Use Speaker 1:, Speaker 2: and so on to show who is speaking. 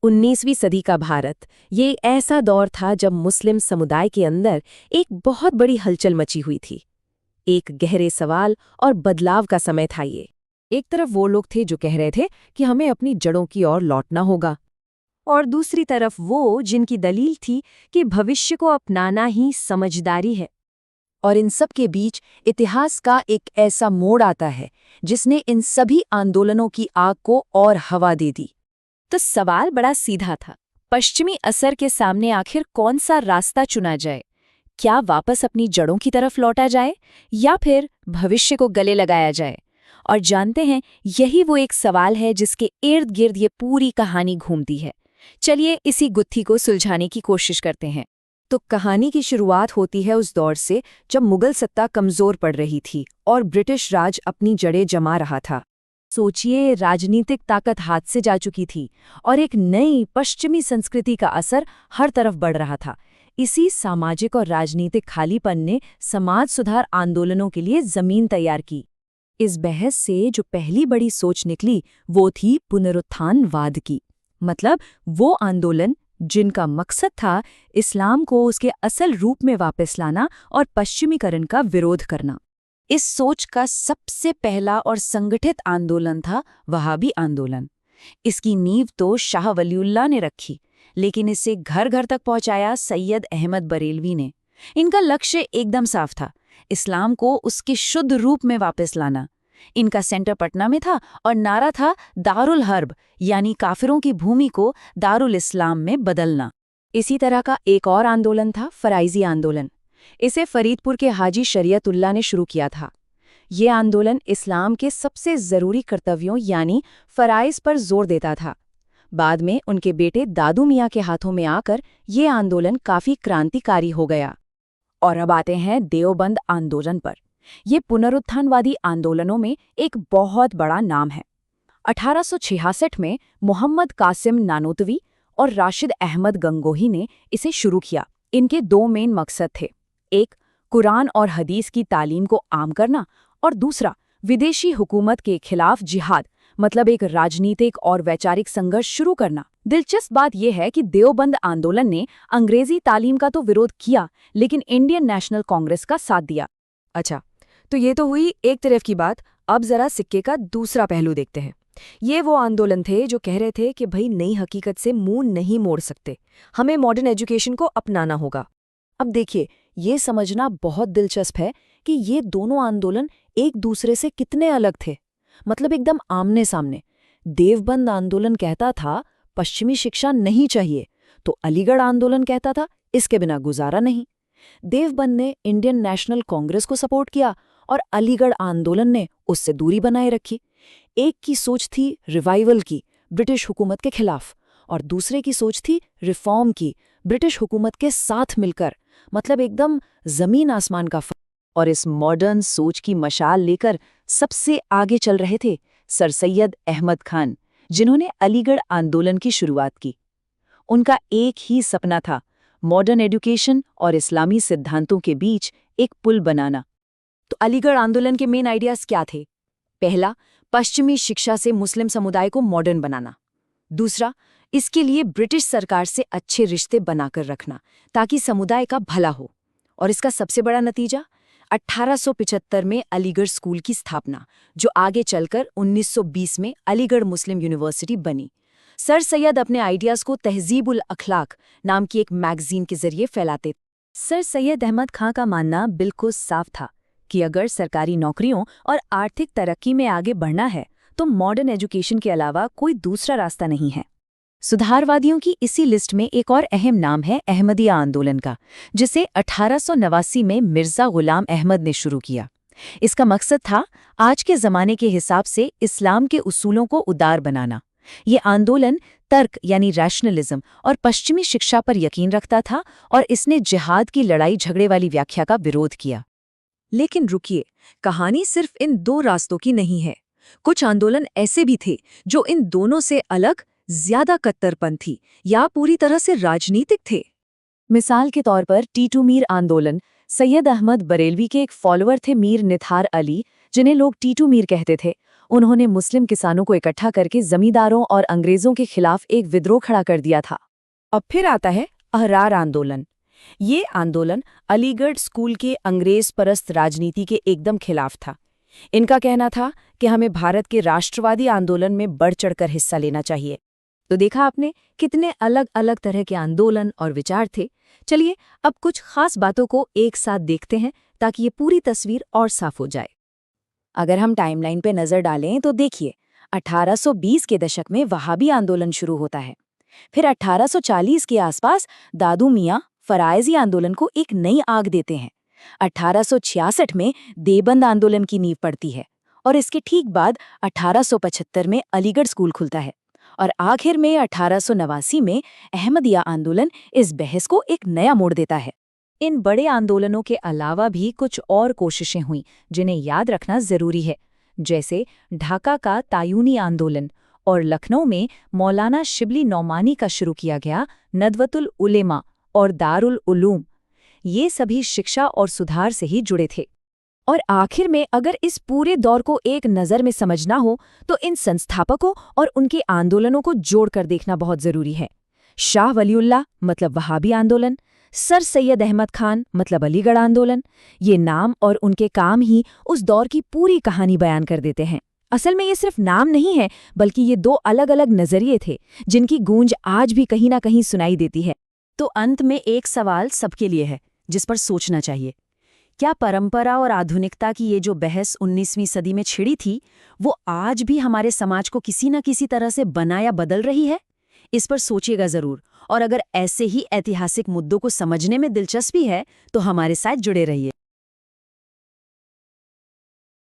Speaker 1: 19वीं सदी का भारत ये एक ऐसा दौर था जब मुस्लिम समुदाय के अंदर एक बहुत बड़ी हलचल मची हुई थी। एक गहरे सवाल और बदलाव का समय था ये। एक तरफ वो लोग थे जो कह रहे थे कि हमें अपनी जड़ों की ओर लौटना होगा, और दूसरी तरफ वो जिनकी दलील थी कि भविष्य को अपनाना ही समझदारी है। और इन सब के बीच इतिहास का एक ऐसा मोड़ आता है जिसने इन सभी आंदोलनों की आग को और हवा दे दी। तो सवाल बड़ा सीधा था, पश्चिमी असर के सामने आखिर कौन सा रास्ता चुना जाए? क्या वापस अपनी जड़ों की तरफ लौटा जाए या फिर भविष्य को गले लगाया जाए? और जानते हैं, यही वो एक सवाल है जिसके इर्द गिर्द ये पूरी कहानी घूमती है। चलिए इसी गुत्थी को सुलझाने की कोशिश करते हैं। तो कहानी की शुरुआत होती है उस दौर से जब मुगल सत्ता कमजोर पड़ रही थी और ब्रिटिश राज अपनी जड़ें जमा रहा था। सोचिए, राजनीतिक ताकत हाथ से जा चुकी थी और एक नई पश्चिमी संस्कृति का असर हर तरफ बढ़ रहा था। इसी सामाजिक और राजनीतिक खालीपन ने समाज सुधार आंदोलनों के लिए जमीन तैयार की। इस बहस से जो पहली बड़ी सोच निकली वो थी पुनरुत्थानवाद की। मतलब वो आंदोलन जिनका मकसद था इस्लाम को उसके असल रूप में वापस लाना और पश्चिमीकरण का विरोध करना। इस सोच का सबसे पहला और संगठित आंदोलन था वहाबी आंदोलन। इसकी नींव तो शाह वलीउल्लाह ने रखी, लेकिन इसे घर घर तक पहुंचाया सैयद अहमद बरेलवी ने। इनका लक्ष्य एकदम साफ था, इस्लाम को उसके शुद्ध रूप में वापस लाना। इनका सेंटर पटना में था और नारा था दारुल हर्ब, यानी काफिरों की भूमि को दारुल इस्लाम में बदलना। इसी तरह का एक और आंदोलन था फराइजी आंदोलन। इसे फरीदपुर के हाजी शरीयतुल्लाह ने शुरू किया था। ये आंदोलन इस्लाम के सबसे ज़रूरी कर्तव्यों यानी फ़राइज़ पर जोर देता था। बाद में उनके बेटे दादू मियाँ के हाथों में आकर ये आंदोलन काफ़ी क्रांतिकारी हो गया। और अब आते हैं देवबंद आंदोलन पर। ये पुनरुत्थानवादी आंदोलनों में एक बहुत बड़ा नाम है। 1866 में मोहम्मद कासिम नानोतवी और राशिद अहमद गंगोही ने इसे शुरू किया। इनके दो मेन मकसद थे, एक कुरान और हदीस की तालीम को आम करना और दूसरा विदेशी हुकूमत के खिलाफ जिहाद, मतलब एक राजनीतिक और वैचारिक संघर्ष शुरू करना। दिलचस्प बात यह है कि देवबंद आंदोलन ने अंग्रेजी तालीम का तो विरोध किया, लेकिन इंडियन नेशनल कांग्रेस का साथ दिया। अच्छा, तो ये तो हुई एक तरफ की बात। अब जरा सिक्के का दूसरा पहलू देखते हैं। ये वो आंदोलन थे जो कह रहे थे कि भाई नई हकीकत से मुंह नहीं मोड़ सकते, हमें मॉडर्न एजुकेशन को अपनाना होगा। अब देखिए, ये समझना बहुत दिलचस्प है कि ये दोनों आंदोलन एक दूसरे से कितने अलग थे, मतलब एकदम आमने सामने। देवबंद आंदोलन कहता था पश्चिमी शिक्षा नहीं चाहिए, तो अलीगढ़ आंदोलन कहता था इसके बिना गुजारा नहीं। देवबंद ने इंडियन नेशनल कांग्रेस को सपोर्ट किया और अलीगढ़ आंदोलन ने उससे दूरी बनाए रखी। एक की सोच थी रिवाइवल की, ब्रिटिश हुकूमत के खिलाफ, और दूसरे की सोच थी रिफॉर्म की, ब्रिटिश हुकूमत के साथ मिलकर। मतलब एकदम जमीन आसमान का फर्क। और इस मॉडर्न सोच की मशाल लेकर सबसे आगे चल रहे थे सर सैयद अहमद खान, जिन्होंने अलीगढ़ आंदोलन की शुरुआत की। उनका एक ही सपना था, मॉडर्न एजुकेशन और इस्लामी सिद्धांतों के बीच एक पुल बनाना। तो अलीगढ़ आंदोलन के मेन आइडियाज क्या थे? पहला, पश्चिमी शिक्षा से मुस्लिम समुदाय को मॉडर्न बनाना। दूसरा, इसके लिए ब्रिटिश सरकार से अच्छे रिश्ते बनाकर रखना ताकि समुदाय का भला हो। और इसका सबसे बड़ा नतीजा 1875 में अलीगढ़ स्कूल की स्थापना, जो आगे चलकर 1920 में अलीगढ़ मुस्लिम यूनिवर्सिटी बनी। सर सैयद अपने आइडियाज़ को तहजीबुल अखलाक नाम की एक मैगजीन के जरिए फैलाते। सर सैयद अहमद खां का मानना बिल्कुल साफ था कि अगर सरकारी नौकरियों और आर्थिक तरक्की में आगे बढ़ना है तो मॉडर्न एजुकेशन के अलावा कोई दूसरा रास्ता नहीं है। सुधारवादियों की इसी लिस्ट में एक और अहम नाम है अहमदिया आंदोलन का, जिसे 1889 में मिर्जा गुलाम अहमद ने शुरू किया। इसका मकसद था आज के ज़माने के हिसाब से इस्लाम के उसूलों को उदार बनाना। ये आंदोलन तर्क यानी रैशनलिज्म और पश्चिमी शिक्षा पर यकीन रखता था और इसने जिहाद की लड़ाई झगड़े वाली व्याख्या का विरोध किया। लेकिन रुकिए, कहानी सिर्फ इन दो रास्तों की नहीं है। कुछ आंदोलन ऐसे भी थे जो इन दोनों से अलग, ज्यादा कट्टरपंथी या पूरी तरह से राजनीतिक थे। मिसाल के तौर पर टीटू मीर आंदोलन। सैयद अहमद बरेलवी के एक फॉलोअर थे मीर निथार अली, जिन्हें लोग टीटू मीर कहते थे। उन्होंने मुस्लिम किसानों को इकट्ठा करके जमींदारों और अंग्रेजों के खिलाफ एक विद्रोह खड़ा कर दिया था।
Speaker 2: अब फिर आता है अहरार आंदोलन। ये आंदोलन अलीगढ़ स्कूल के अंग्रेज परस्त राजनीति के एकदम खिलाफ था। इनका कहना था कि हमें भारत के राष्ट्रवादी आंदोलन में बढ़ चढ़कर हिस्सा लेना चाहिए।
Speaker 1: तो देखा आपने कितने अलग अलग तरह के आंदोलन और विचार थे। चलिए अब कुछ खास बातों को एक साथ देखते हैं ताकि ये पूरी तस्वीर और साफ हो जाए। अगर हम टाइमलाइन पे नजर डालें तो देखिए 1820 के दशक में वहाबी आंदोलन शुरू होता है। फिर 1840 के आसपास दादू मियाँ फराइजी आंदोलन को एक नई आग देते हैं। 1866 में देवबंद आंदोलन की नींव पड़ती है और इसके ठीक बाद 1875 में अलीगढ़ स्कूल खुलता है और आखिर में 1889 में अहमदिया आंदोलन इस बहस को एक नया मोड़ देता है। इन बड़े आंदोलनों के अलावा भी कुछ और कोशिशें हुईं जिन्हें याद रखना जरूरी है, जैसे ढाका का तायूनी आंदोलन और लखनऊ में मौलाना शिबली नौमानी का शुरू किया गया नदवतुल उलेमा और दारुल उलूम। ये सभी शिक्षा और सुधार से ही जुड़े थे। और आखिर में अगर इस पूरे दौर को एक नज़र में समझना हो तो इन संस्थापकों और उनके आंदोलनों को जोड़कर देखना बहुत जरूरी है। शाह वलीउल्लाह मतलब वहाबी आंदोलन, सर सैयद अहमद खान मतलब अलीगढ़ आंदोलन, ये नाम और उनके काम ही उस दौर की पूरी कहानी बयान कर देते हैं। असल में ये सिर्फ नाम नहीं है बल्कि ये दो अलग अलग नजरिए थे जिनकी गूंज आज भी कहीं ना कहीं सुनाई देती है। तो अंत में एक सवाल सबके लिए है जिस पर सोचना चाहिए। क्या परंपरा और आधुनिकता की ये जो बहस 19वीं सदी में छिड़ी थी वो आज भी हमारे समाज को किसी न किसी तरह से बना या बदल रही है? इस पर सोचिएगा जरूर। और अगर ऐसे ही ऐतिहासिक मुद्दों को समझने में दिलचस्पी है तो हमारे साथ जुड़े रहिए।